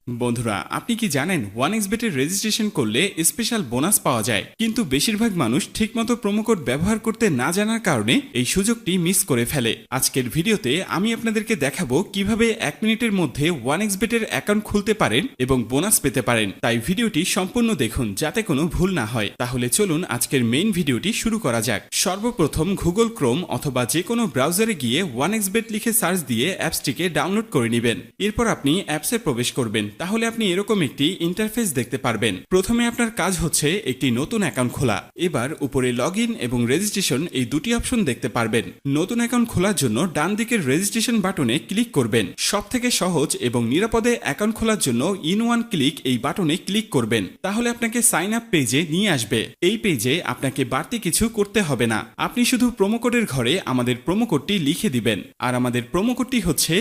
বন্ধুরা, আপনি কি জানেন 1xBet-এর রেজিস্ট্রেশন করলে স্পেশাল বোনাস পাওয়া যায়, কিন্তু বেশিরভাগ মানুষ ঠিকমতো প্রোমো কোড ব্যবহার করতে না জানার কারণে এই সুযোগটি মিস করে ফেলে। আজকের ভিডিওতে আমি আপনাদেরকে দেখাবো কিভাবে 1 মিনিটের মধ্যে 1xBet-এর অ্যাকাউন্ট খুলতে পারেন এবং বোনাস পেতে পারেন। তাই ভিডিওটি সম্পূর্ণ দেখুন যাতে কোনো ভুল না হয়। তাহলে চলুন আজকের মেইন ভিডিওটি শুরু করা যাক। সর্বপ্রথম গুগল ক্রোম অথবা যে কোনো ব্রাউজারে গিয়ে 1xBet লিখে সার্চ দিয়ে অ্যাপসটিকে ডাউনলোড করে নেবেন। এরপর আপনি অ্যাপসে প্রবেশ করবেন। তাহলে আপনি এরকম একটি ইন্টারফেস দেখতে পারবেন। প্রথমে আপনার কাজ হচ্ছে একটি নতুন অ্যাকাউন্ট খোলা। এবার উপরে লগইন এবং রেজিস্ট্রেশন এই দুটি অপশন দেখতে পারবেন। নতুন অ্যাকাউন্ট খোলার জন্য ডান দিকের রেজিস্ট্রেশন বাটনে ক্লিক করবেন। সবথেকে সহজ এবং নিরাপদে অ্যাকাউন্ট খোলার জন্য ইন ওয়ান ক্লিক এই বাটনে ক্লিক করবেন। তাহলে আপনাকে সাইন আপ পেজে নিয়ে আসবে। এই পেজে আপনাকে বাড়তি কিছু করতে হবে না। আপনি শুধু প্রোমো কোডের ঘরে আমাদের প্রোমো কোডটি লিখে দিবেন। আর আমাদের প্রোমো কোডটি হচ্ছে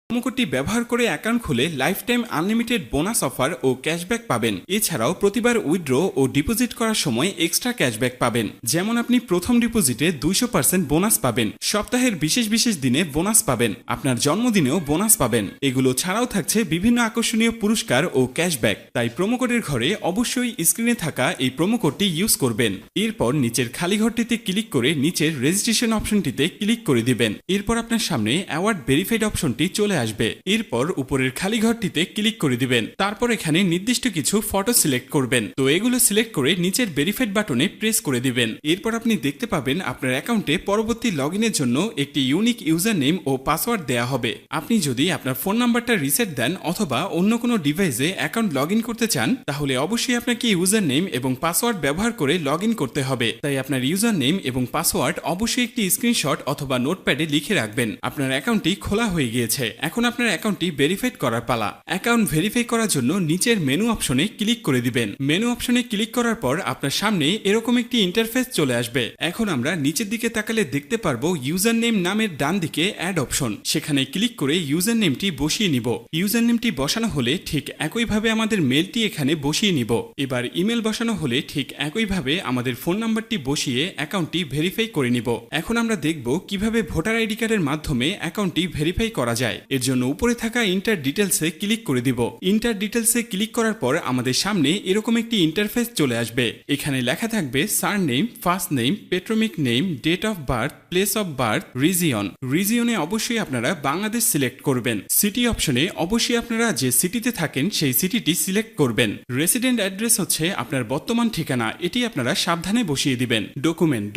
প্রোমো কোডটি ব্যবহার করে অ্যাকাউন্ট খুলে lifetime unlimited bonus offer ও ক্যাশব্যাক পাবেন। এছাড়াও প্রতিবার উইথড্র ও ডিপোজিট করার সময় এক্সট্রা ক্যাশব্যাক পাবেন। যেমন আপনি প্রথম ডিপোজিটে 200% বোনাস পাবেন, সপ্তাহের বিশেষ বিশেষ দিনে বোনাস পাবেন, আপনার জন্মদিনেও বোনাস পাবেন। এগুলো ছাড়াও থাকছে বিভিন্ন আকর্ষণীয় পুরস্কার ও ক্যাশব্যাক। তাই প্রোমো কোডের ঘরে অবশ্যই স্ক্রিনে থাকা এই প্রোমো কোডটি ইউজ করবেন। এরপর নিচের খালি ঘরটিতে ক্লিক করে নিচের রেজিস্ট্রেশন অপশনটিতে ক্লিক করে দিবেন। এরপর আপনার সামনে অ্যাওয়ার্ড ভেরিফাইড অপশনটি চলে আসবে। এরপর উপরের খালি ঘরটিতে ক্লিক করে দিবেন। তারপর এখানে নির্দিষ্ট কিছু ফটো সিলেক্ট করবেন। তো এগুলো সিলেক্ট করে নিচের ভেরিফাইড বাটনে প্রেস করে দিবেন। এরপর আপনি দেখতে পাবেন আপনার অ্যাকাউন্টে পরবর্তী লগইনের জন্য একটি ইউনিক ইউজার নেম ও পাসওয়ার্ড দেয়া হবে। আপনি যদি আপনার ফোন নাম্বারটা রিসেট দেন অথবা অন্য কোনো ডিভাইসে অ্যাকাউন্ট লগইন করতে চান, তাহলে অবশ্যই আপনাকে ইউজার নেম এবং পাসওয়ার্ড ব্যবহার করে লগইন করতে হবে। তাই আপনার ইউজার নেম এবং পাসওয়ার্ড অবশ্যই একটি স্ক্রিনশট অথবা নোটপ্যাডে লিখে রাখবেন। আপনার অ্যাকাউন্টটি খোলা হয়ে গিয়েছে। এখন আপনার অ্যাকাউন্টটি ভেরিফাইড করার পালা। অ্যাকাউন্ট ভেরিফাই করার জন্য নিচের মেনু অপশনে ক্লিক করে দিবেন। মেনু অপশনে ক্লিক করার পর আপনার সামনে এরকম একটি ইন্টারফেস চলে আসবে। এখন আমরা নিচের দিকে তাকালে দেখতে পারবো ইউজার নেম নামের ডান দিকে অ্যাড অপশন। সেখানে ক্লিক করে ইউজার নেমটি বসিয়ে নিব। ইউজার নেমটি বসানো হলে ঠিক একইভাবে আমাদের মেলটি এখানে বসিয়ে নিব। এবার ইমেল বসানো হলে ঠিক একইভাবে আমাদের ফোন নাম্বারটি বসিয়ে অ্যাকাউন্টটি ভেরিফাই করে নিব। এখন আমরা দেখব কিভাবে ভোটার আইডি কার্ডের মাধ্যমে অ্যাকাউন্টটি ভেরিফাই করা যায়। এর জন্য উপরে থাকা ইন্টার ডিটেলসে ক্লিক করে দিব। ইন্টার ডিটেলসে ক্লিক করার পর আমাদের সামনে এরকম একটি ইন্টারফেস চলে আসবে। এখানে লেখা থাকবে surname, first name, patronymic name, date of birth, place of birth, region. রিজিয়নে অবশ্যই আপনারা বাংলাদেশ সিলেক্ট করবেন। সিটি অপশনে অবশ্যই আপনারা যে সিটিতে থাকেন সেই সিটিটি সিলেক্ট করবেন। রেসিডেন্ট অ্যাড্রেস হচ্ছে আপনার বর্তমান ঠিকানা, এটি আপনারা সাবধানে বসিয়ে দিবেন।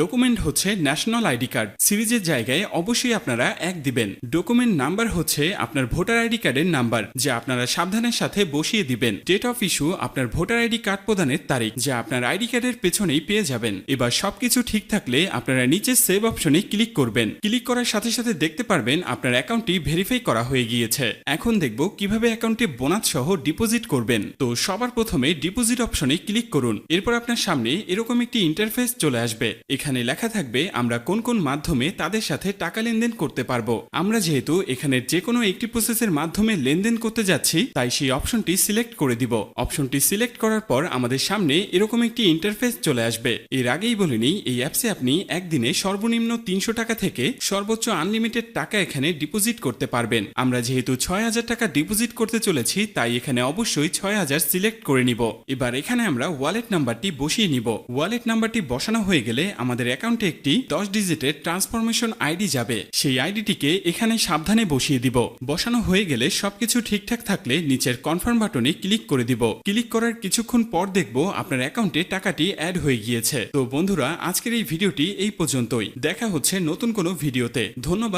ডকুমেন্ট হচ্ছে ন্যাশনাল আইডি কার্ড, সিরিজের জায়গায় অবশ্যই আপনারা 1 দিবেন। ডকুমেন্ট নাম্বার হচ্ছে আপনার ভোটার আইডি কার্ডের নাম্বার, যা আপনারা সাবধানের সাথে বসিয়ে দিবেন। ডেট অফ ইস্যু আপনার ভোটার আইডি কার্ড প্রদানের তারিখ, যা আপনার আইডি কার্ডের পেছনেই পেয়ে যাবেন। এবার সবকিছু ঠিক থাকলে আপনারা নিচে সেভ অপশনে ক্লিক করবেন। ক্লিক করার সাথে সাথে দেখতে পারবেন আপনার অ্যাকাউন্টটি ভেরিফাই করা হয়ে গিয়েছে। এখন দেখব কিভাবে অ্যাকাউন্টে বোনাস সহ ডিপোজিট করবেন। তো সবার প্রথমে ডিপোজিট অপশনে ক্লিক করুন। এরপর আপনার সামনে এরকম একটি ইন্টারফেস চলে আসবে। এখানে লেখা থাকবে আমরা কোন কোন মাধ্যমে তাদের সাথে টাকা লেনদেন করতে পারবো। আমরা যেহেতু এখানে যে কোনো একটি প্রসেসের মাধ্যমে লেনদেন করতে যাচ্ছি, তাই সেই অপশনটি সিলেক্ট করে দিব। অপশনটি সিলেক্ট করার পর আমাদের সামনে এরকম একটি ইন্টারফেস চলে আসবে। এর আগেই বলে নিই, এই অ্যাপসে আপনি একদিনে সর্বনিম্ন 300 টাকা থেকে সর্বোচ্চ আনলিমিটেড টাকা এখানে ডিপোজিট করতে পারবেন। আমরা যেহেতু 6000 টাকা ডিপোজিট করতে চলেছি, তাই এখানে অবশ্যই 6000 সিলেক্ট করে নিব। এবার এখানে আমরা ওয়ালেট নাম্বারটি বসিয়ে নিব। ওয়ালেট নাম্বারটি বসানো হয়ে গেলে আমাদের অ্যাকাউন্টে একটি 10 ডিজিটের ট্রান্সফরমেশন আইডি যাবে। সেই আইডিটিকে এখানে সাবধানে বসিয়ে দিব। বসানো হয়ে গেলে সবকিছু ঠিকঠাক থাকলে নিচের কনফার্ম বাটনে ক্লিক করে দিব। ক্লিক করার কিছুক্ষণ পর দেখব আপনার অ্যাকাউন্টে টাকাটি অ্যাড হয়ে গিয়েছে। তো বন্ধুরা, আজকের এই ভিডিওটি এই পর্যন্তই। দেখা হচ্ছে নতুন কোনো ভিডিওতে। ধন্যবাদ।